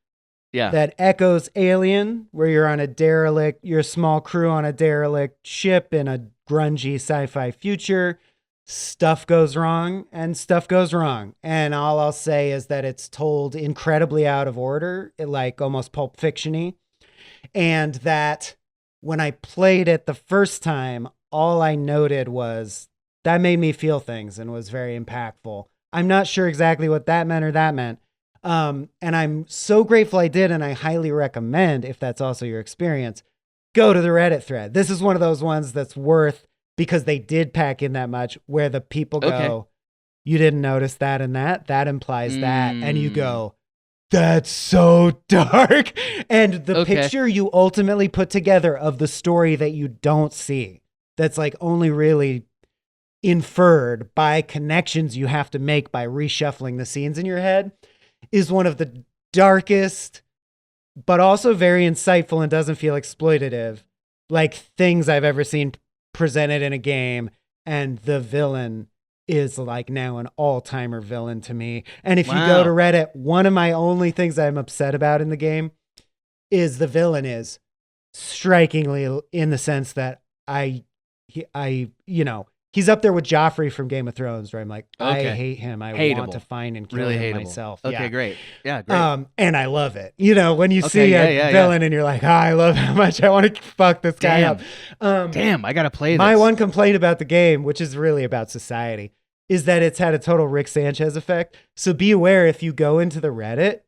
B: that echoes Alien, where you're on a derelict, you're a small crew on a derelict ship in a grungy sci-fi future. Stuff goes wrong and stuff goes wrong. And all I'll say is that it's told incredibly out of order, like almost Pulp Fiction-y. And that when I played it the first time, all I noted was that made me feel things and was very impactful. I'm not sure exactly what that meant or that meant. And I'm so grateful I did, and I highly recommend, if that's also your experience, go to the Reddit thread. This is one of those ones that's worth, because they did pack in that much, where the people go, you didn't notice that and that implies that. And you go, that's so dark. And the picture you ultimately put together of the story that you don't see, that's like only really inferred by connections you have to make by reshuffling the scenes in your head, is one of the darkest, but also very insightful and doesn't feel exploitative, like things I've ever seen presented in a game. And the villain is like now an all-timer villain to me. And if you go to Reddit, one of my only things I'm upset about in the game is the villain is strikingly, in the sense that he's up there with Joffrey from Game of Thrones, where I'm like, I hate him. I want to find and kill him myself.
A: Okay, great. Yeah, great.
B: And I love it. When you see a villain and you're like, I love how much I want to fuck this guy up.
A: Damn, I got to play this.
B: My one complaint about the game, which is really about society, is that it's had a total Rick Sanchez effect. So be aware, if you go into the Reddit,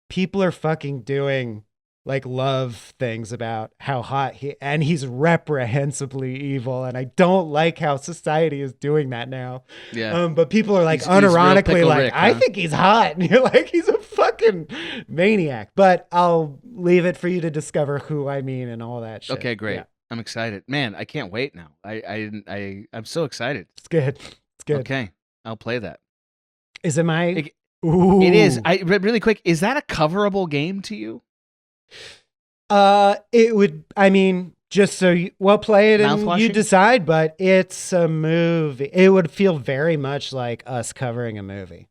B: people are fucking doing like love things about how hot he's reprehensibly evil, and I don't like how society is doing that now.
A: Yeah.
B: But people are like unironically like, Rick, I think he's hot, and you're like, he's a fucking maniac. But I'll leave it for you to discover who I mean and all that shit.
A: Okay, great. Yeah. I'm excited, man. I can't wait now. I'm so excited.
B: It's good. It's good.
A: Okay, I'll play that.
B: Is it my?
A: It is. Really quick. Is that a coverable game to you?
B: It would, I mean, just so play it and you decide, but it's a movie. It would feel very much like us covering a movie,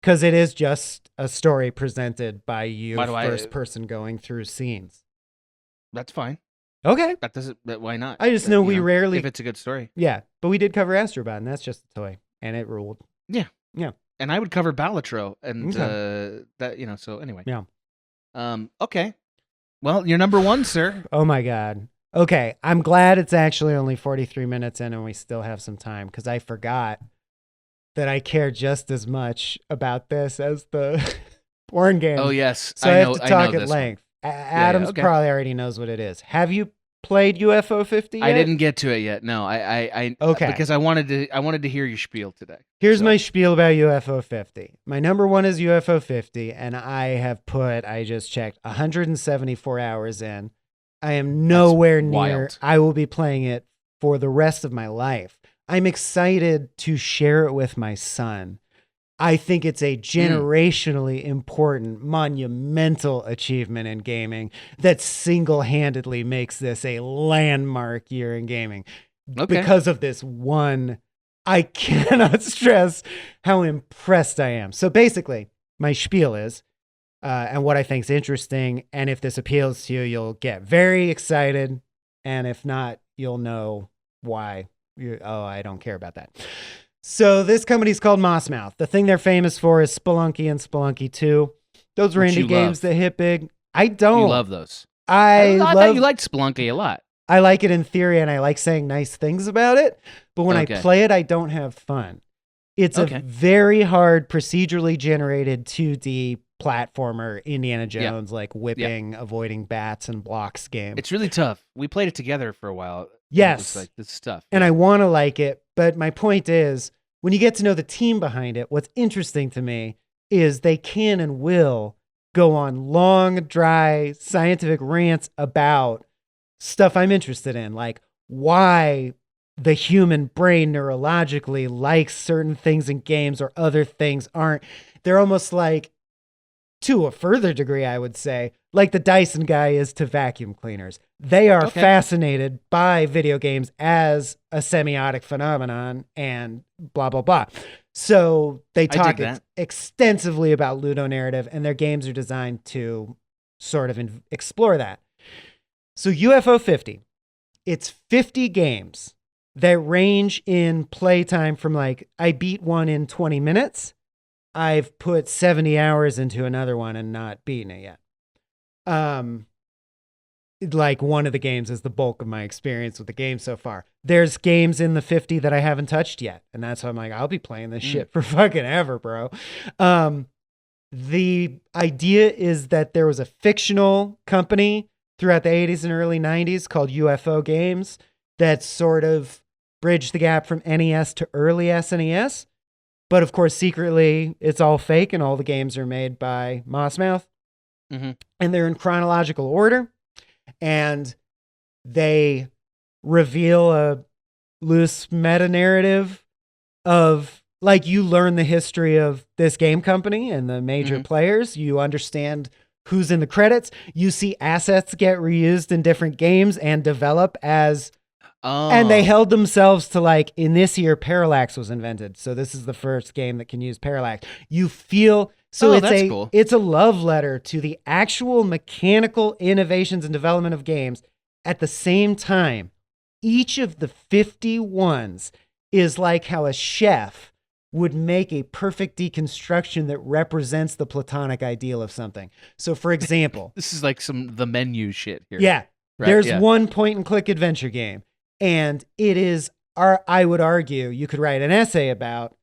B: because it is just a story presented by you, first person going through scenes.
A: That's fine.
B: Okay.
A: That doesn't, why not?
B: I just know we rarely,
A: if it's a good story.
B: Yeah, but we did cover Astrobot, and that's just a toy, and it ruled.
A: Yeah.
B: Yeah.
A: And I would cover Balatro, and that, so anyway.
B: Yeah.
A: Okay. Well, you're number 1, sir.
B: Oh my God. Okay. I'm glad it's actually only 43 minutes in and we still have some time, because I forgot that I care just as much about this as the porn game.
A: Oh, yes.
B: So I have to talk at length. Adams probably already knows what it is. Have you played UFO 50 yet?
A: I didn't get to it yet. No, I because I wanted to hear your spiel today.
B: Here's my spiel about UFO 50. My number 1 is UFO 50, and I just checked 174 hours in. I am nowhere near. I will be playing it for the rest of my life. I'm excited to share it with my son. I think it's a generationally important, monumental achievement in gaming that single-handedly makes this a landmark year in gaming. Because of this one, I cannot stress how impressed I am. So basically, my spiel is, and what I think is interesting, and if this appeals to you, you'll get very excited, and if not, you'll know why. I don't care about that. So this company's called Mossmouth. The thing they're famous for is Spelunky and Spelunky 2. Those were indie games that hit big. I don't.
A: You love those.
B: I
A: thought you liked Spelunky a lot.
B: I like it in theory, and I like saying nice things about it. But when I play it, I don't have fun. It's a very hard procedurally generated 2D platformer Indiana Jones, like whipping, avoiding bats and blocks game.
A: It's really tough. We played it together for a while.
B: Yes.
A: It's like this stuff.
B: And I want to like it, but my point is, when you get to know the team behind it, what's interesting to me is they can and will go on long, dry, scientific rants about stuff I'm interested in, like why the human brain neurologically likes certain things in games or other things aren't. They're almost like, to a further degree, I would say, like the Dyson guy is to vacuum cleaners. They are fascinated by video games as a semiotic phenomenon and blah, blah, blah. So they talk extensively about ludonarrative, and their games are designed to sort of explore that. So UFO 50, it's 50 games that range in playtime from like, I beat one in 20 minutes. I've put 70 hours into another one and not beaten it yet. Like one of the games is the bulk of my experience with the game so far. There's games in the 50 that I haven't touched yet. And that's why I'm like, I'll be playing this shit for fucking ever, bro. The idea is that there was a fictional company throughout the 80s and early 90s called UFO Games that sort of bridged the gap from NES to early SNES. But of course, secretly, it's all fake and all the games are made by Mossmouth. And they're in chronological order. And they reveal a loose meta-narrative of, like, you learn the history of this game company and the major players. You understand who's in the credits. You see assets get reused in different games and develop as... And they held themselves to, like, in this year, Parallax was invented. So this is the first game that can use Parallax. You feel... So it's a love letter to the actual mechanical innovations and development of games. At the same time, each of the 51s is like how a chef would make a perfect deconstruction that represents the platonic ideal of something. So, for example...
A: This is like the menu shit here.
B: Yeah. Right, there's one point-and-click adventure game. And it is, I would argue, you could write an essay about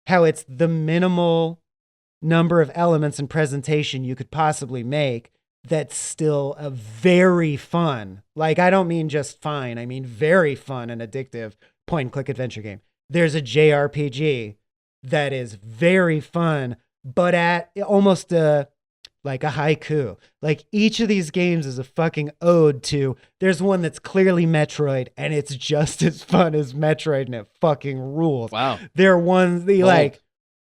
B: how it's the minimal number of elements and presentation you could possibly make that's still a very fun, like, I don't mean just fine, I mean very fun and addictive point-and-click adventure game. There's a JRPG that is very fun, but at almost like a haiku. Like, each of these games is a fucking ode to, there's one that's clearly Metroid, and it's just as fun as Metroid, and it fucking rules.
A: Wow.
B: There are ones that, like,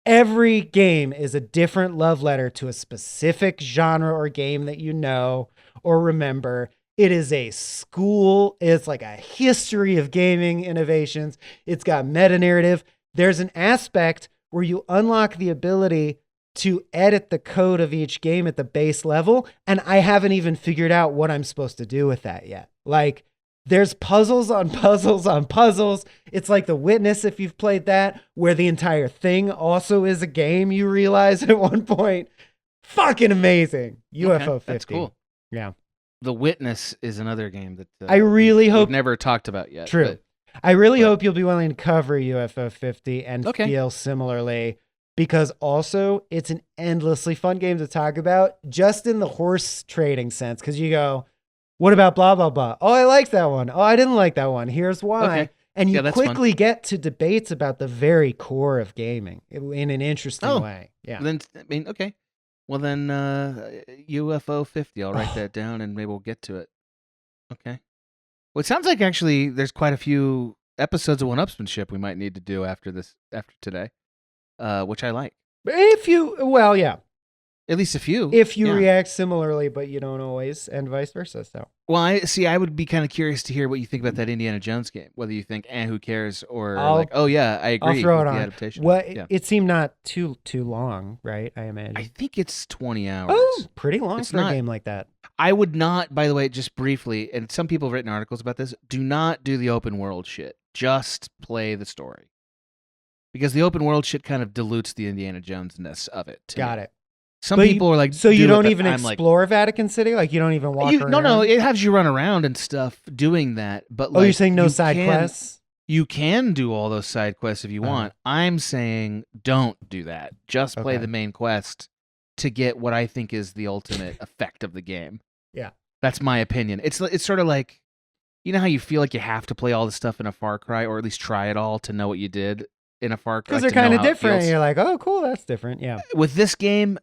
B: every game is a different love letter to a specific genre or game that you know or remember. It is a school. It's like a history of gaming innovations. It's got meta-narrative. There's an aspect where you unlock the ability to edit the code of each game at the base level, and I haven't even figured out what I'm supposed to do with that yet. Like, there's puzzles on puzzles on puzzles. It's like The Witness, if you've played that, where the entire thing also is a game, you realize at one point. Fucking amazing. UFO 50.
A: That's cool.
B: Yeah.
A: The Witness is another game that
B: I really hope
A: we've never talked about yet.
B: True. I really hope you'll be willing to cover UFO 50 and feel similarly, because also it's an endlessly fun game to talk about, just in the horse trading sense. Because you go, what about blah, blah, blah? Oh, I like that one. Oh, I didn't like that one. Here's why. Okay. And you quickly get to debates about the very core of gaming in an interesting way. Yeah.
A: Then, I mean, okay. Well, then UFO 50, I'll write that down and maybe we'll get to it. Okay. Well, it sounds like actually there's quite a few episodes of 1Upsmanship we might need to do after today, which I like. At least a few.
B: If you react similarly, but you don't always, and vice versa. So.
A: Well, I would be kind of curious to hear what you think about that Indiana Jones game. Whether you think, who cares, or like, oh yeah, I agree.
B: I'll throw it
A: with
B: on.
A: The adaptation.
B: Well, it seemed not too long, right? I imagine.
A: I think it's 20 hours.
B: Oh, pretty long for a game like that.
A: I would not, by the way, just briefly, and some people have written articles about this, do not do the open world shit. Just play the story. Because the open world shit kind of dilutes the Indiana Jones-ness of it.
B: Got it.
A: Some people are like,
B: so you don't even explore Vatican City? Like, you don't even walk around?
A: No, it has you run around and stuff doing that. But
B: you're saying no side quests?
A: You can do all those side quests if you want. I'm saying don't do that. Just play the main quest to get what I think is the ultimate effect of the game.
B: Yeah.
A: That's my opinion. It's sort of like, you know how you feel like you have to play all the stuff in a Far Cry, or at least try it all to know what you did in a Far Cry?
B: Because they're kind of different. And you're like, oh, cool, that's different. Yeah.
A: With this game,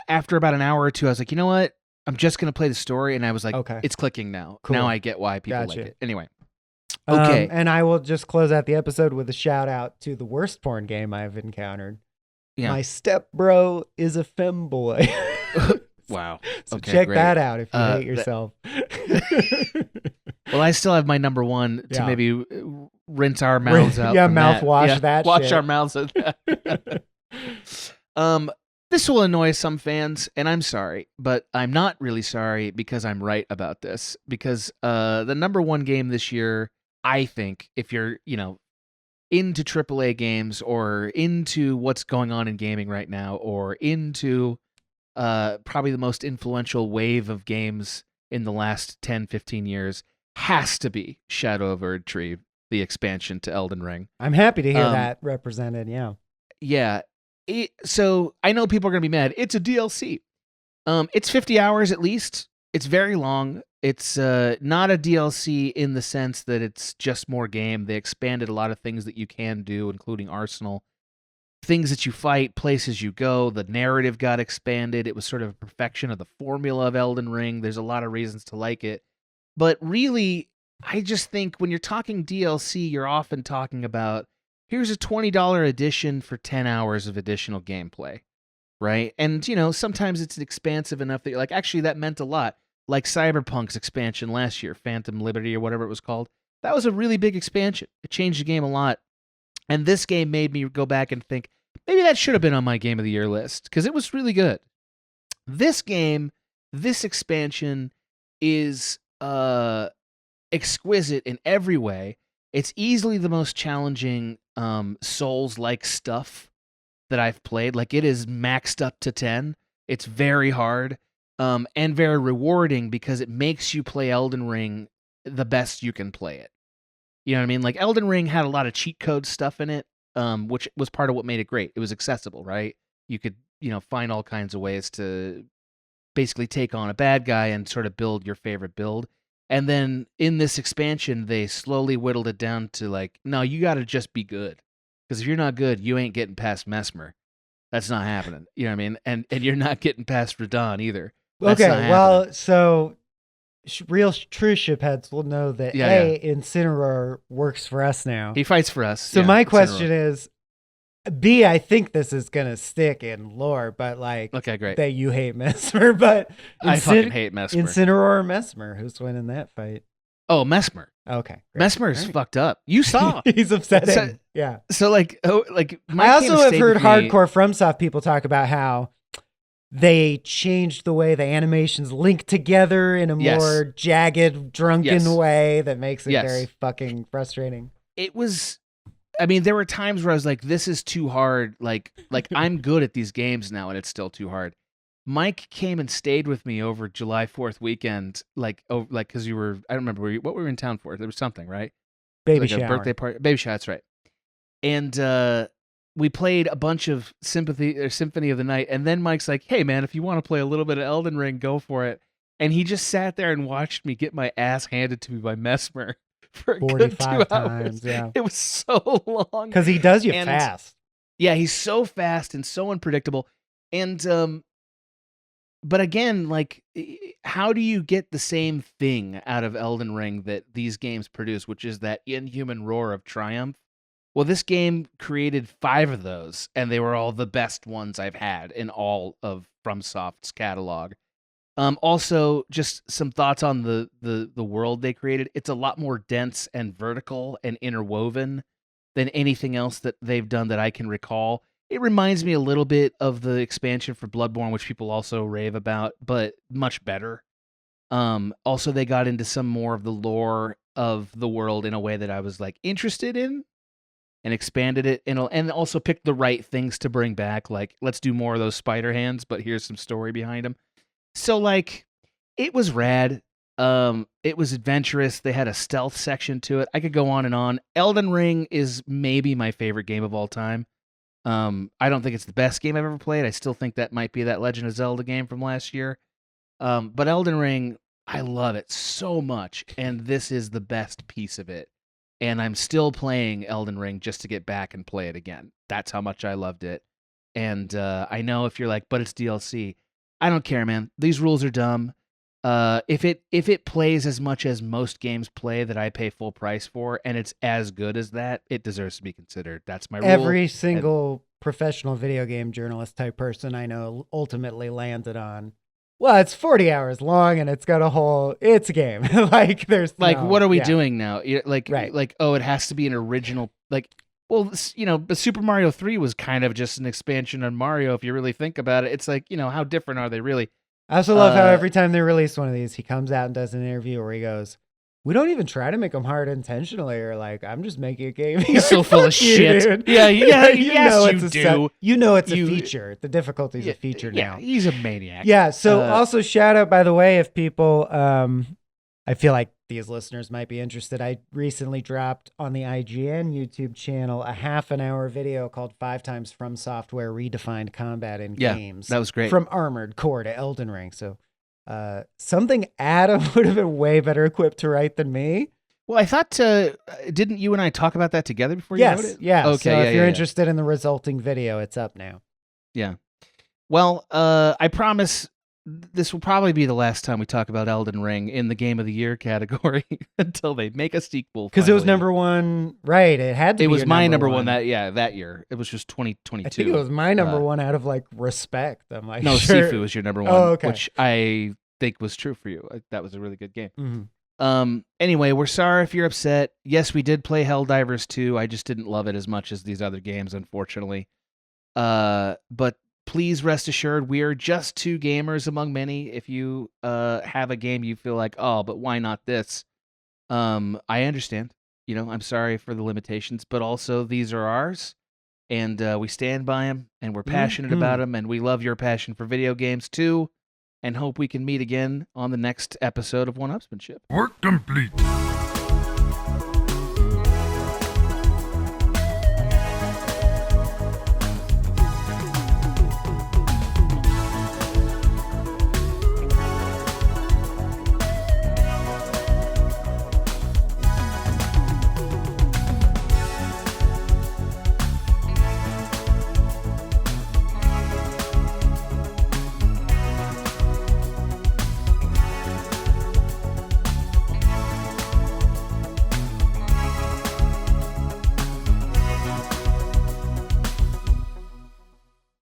A: after about an hour or two, I was like, you know what? I'm just going to play the story. And I was like, it's clicking now. Cool. Now I get why people like it. Anyway. Okay.
B: And I will just close out the episode with a shout out to the worst porn game I've encountered. Yeah. My stepbro is a femboy.
A: Wow.
B: So check that out if you hate yourself.
A: Well, I still have my number one to maybe rinse our mouths out.
B: Yeah, mouthwash that.
A: Wash our mouths out. This will annoy some fans, and I'm sorry, but I'm not really sorry because I'm right about this. Because the number one game this year, I think, if you're, into AAA games or into what's going on in gaming right now, or into probably the most influential wave of games in the last 10, 15 years, has to be Shadow of Erdtree, the expansion to Elden Ring.
B: I'm happy to hear that represented, yeah.
A: Yeah. So I know people are going to be mad. It's a DLC. It's 50 hours at least. It's very long. It's not a DLC in the sense that it's just more game. They expanded a lot of things that you can do, including Arsenal. Things that you fight, places you go. The narrative got expanded. It was sort of a perfection of the formula of Elden Ring. There's a lot of reasons to like it. But really, I just think when you're talking DLC, you're often talking about, here's a $20 edition for 10 hours of additional gameplay, right? And, sometimes it's expansive enough that you're like, actually, that meant a lot. Like Cyberpunk's expansion last year, Phantom Liberty or whatever it was called. That was a really big expansion. It changed the game a lot. And this game made me go back and think, maybe that should have been on my Game of the Year list, because it was really good. This game, this expansion is exquisite in every way. It's easily the most challenging Souls-like stuff that I've played. Like, it is maxed up to 10. It's very hard and very rewarding because it makes you play Elden Ring the best you can play it. You know what I mean? Like, Elden Ring had a lot of cheat code stuff in it, which was part of what made it great. It was accessible, right? You could, find all kinds of ways to basically take on a bad guy and sort of build your favorite build. And then in this expansion, they slowly whittled it down to like, no, you got to just be good. Because if you're not good, you ain't getting past Mesmer. That's not happening. You know what I mean? And you're not getting past Radon either. That's
B: well, so real true shipheads will know that Incineroar works for us now.
A: He fights for us.
B: So my question is, B, I think this is gonna stick in lore, but like,
A: okay, great,
B: that you hate Mesmer, but
A: I fucking hate Mesmer.
B: Incineroar or Mesmer, who's winning that fight?
A: Oh, Mesmer.
B: Okay,
A: great. Mesmer is fucked up. You saw.
B: He's upsetting.
A: Yeah. So like,
B: I also have heard hardcore FromSoft people talk about how they changed the way the animations link together in a more jagged, drunken way that makes it very fucking frustrating.
A: It was. I mean, there were times where I was like, this is too hard. Like I'm good at these games now, and it's still too hard. Mike came and stayed with me over July 4th weekend, because you were, I don't remember what we were in town for. There was something, right?
B: Baby shower.
A: A birthday party. Baby shower, that's right. And we played a bunch of Symphony of the Night, and then Mike's like, hey, man, if you want to play a little bit of Elden Ring, go for it. And he just sat there and watched me get my ass handed to me by Mesmer. For
B: 45 times, yeah.
A: It was so long.
B: Because he does you fast.
A: Yeah, he's so fast and so unpredictable. And, but again, like, how do you get the same thing out of Elden Ring that these games produce, which is that inhuman roar of triumph? Well, this game created 5 of those, and they were all the best ones I've had in all of FromSoft's catalog. Also, just some thoughts on the world they created. It's a lot more dense and vertical and interwoven than anything else that they've done that I can recall. It reminds me a little bit of the expansion for Bloodborne, which people also rave about, but much better. Also, they got into some more of the lore of the world in a way that I was like interested in, and expanded it, and also picked the right things to bring back. Like, let's do more of those spider hands, but here's some story behind them. So, like, it was rad. It was adventurous. They had a stealth section to it. I could go on and on. Elden Ring is maybe my favorite game of all time. I don't think it's the best game I've ever played. I still think that might be that Legend of Zelda game from last year. But Elden Ring, I love it so much, and this is the best piece of it. And I'm still playing Elden Ring just to get back and play it again. That's how much I loved it. And I know if you're like, but it's DLC. I don't care, man. These rules are dumb. If it plays as much as most games play that I pay full price for, and it's as good as that, it deserves to be considered. That's my rule.
B: Every single professional video game journalist type person I know ultimately landed on, well, it's 40 hours long and it's a game. Like there's
A: what are we doing now? Like,
B: right.
A: Like, oh, it has to be an original, like, well, but Super Mario 3 was kind of just an expansion on Mario. If you really think about it, it's like, how different are they really?
B: I also love how every time they release one of these, he comes out and does an interview where he goes, "We don't even try to make them hard intentionally," or like, "I'm just making a game."
A: He's so full of shit.
B: Dude.
A: Yeah, yes,
B: you
A: do.
B: It's a feature. The difficulty's a feature now.
A: Yeah, he's a maniac.
B: Yeah. So also shout out, by the way, if people, I feel like these listeners might be interested. I recently dropped on the IGN YouTube channel a half-an-hour video called 5 times From Software Redefined Combat in Games.
A: That was great.
B: From Armored Core to Elden Ring. So something Adam would have been way better equipped to write than me.
A: Well, I thought, didn't you and I talk about that together before you wrote it?
B: Yeah.
A: Okay.
B: So if you're interested in the resulting video, it's up now.
A: Yeah. Well, I promise this will probably be the last time we talk about Elden Ring in the Game of the Year category until they make a sequel.
B: Because it was number one, right? It had to be.
A: It was my number one that year. It was just 2022.
B: I think it was my number one out of like respect. I'm like,
A: no,
B: sure.
A: Sifu was your number one,
B: okay.
A: which I think was true for you. That was a really good game.
B: Mm-hmm.
A: Anyway, we're sorry if you're upset. Yes, we did play Helldivers 2. I just didn't love it as much as these other games, unfortunately. But please rest assured, we are just two gamers among many. If you have a game you feel like, oh, but why not this? I understand. I'm sorry for the limitations, but also these are ours, and we stand by them, and we're passionate about them, and we love your passion for video games too, and hope we can meet again on the next episode of 1Upsmanship.
C: Work complete.